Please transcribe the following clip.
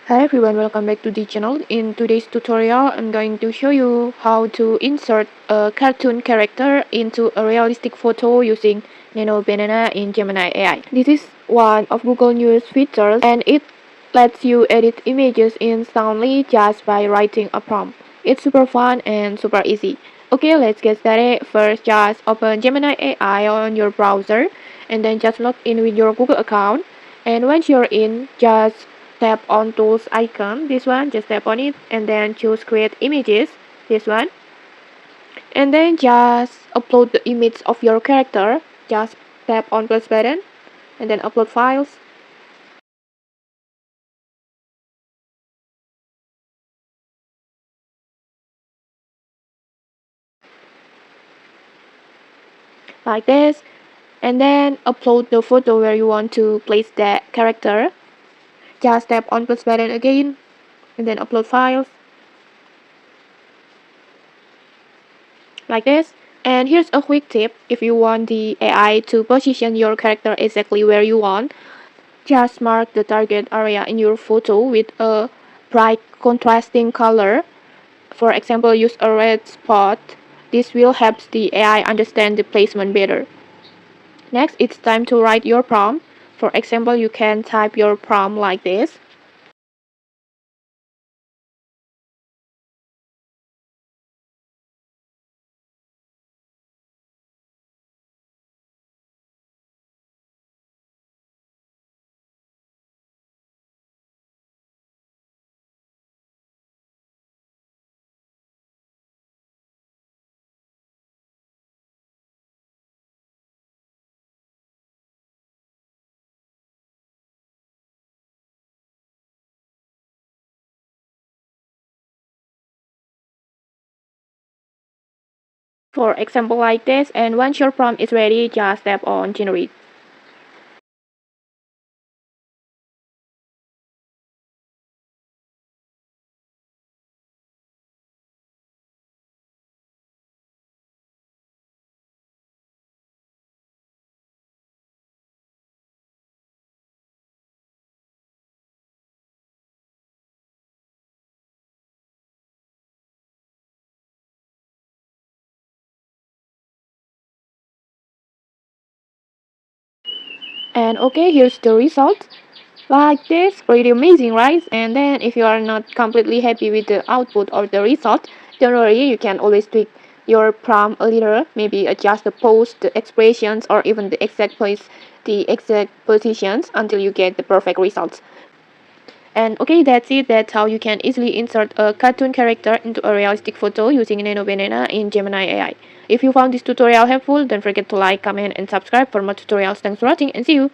Hi everyone, welcome back to the channel. In today's tutorial, I'm going to show you how to insert a cartoon character into a realistic photo using Nano Banana in Gemini AI. This is one of Google News features and it lets you edit images instantly just by writing a prompt. It's super fun and super easy. Okay, let's get started. First, just open Gemini AI on your browser and then just log in with your Google account. And once you're in, just tap on tools icon, this one, just tap on it and then choose create images, this one, and then just upload the image of your character. Just tap on plus button and then upload files like this, and then upload the photo where you want to place that character. Just tap on plus button again and then upload files like this. And here's a quick tip: if you want the AI to position your character exactly where you want, just mark the target area in your photo with a bright contrasting color. For example, use a red spot. This will help the AI understand the placement better. Next, it's time to write your prompt. For example, you can type your prompt like this. For example, like this. And once your prompt is ready, just tap on generate. And okay, here's the result. Like this, pretty amazing, right? And then if you are not completely happy with the output or the result, don't worry, you can always tweak your prompt a little, maybe adjust the pose, the expressions, or even the exact place, the exact positions until you get the perfect results. And okay, that's it. That's how you can easily insert a cartoon character into a realistic photo using Nano Banana in Gemini AI. If you found this tutorial helpful, don't forget to like, comment, and subscribe for more tutorials. Thanks for watching and see you!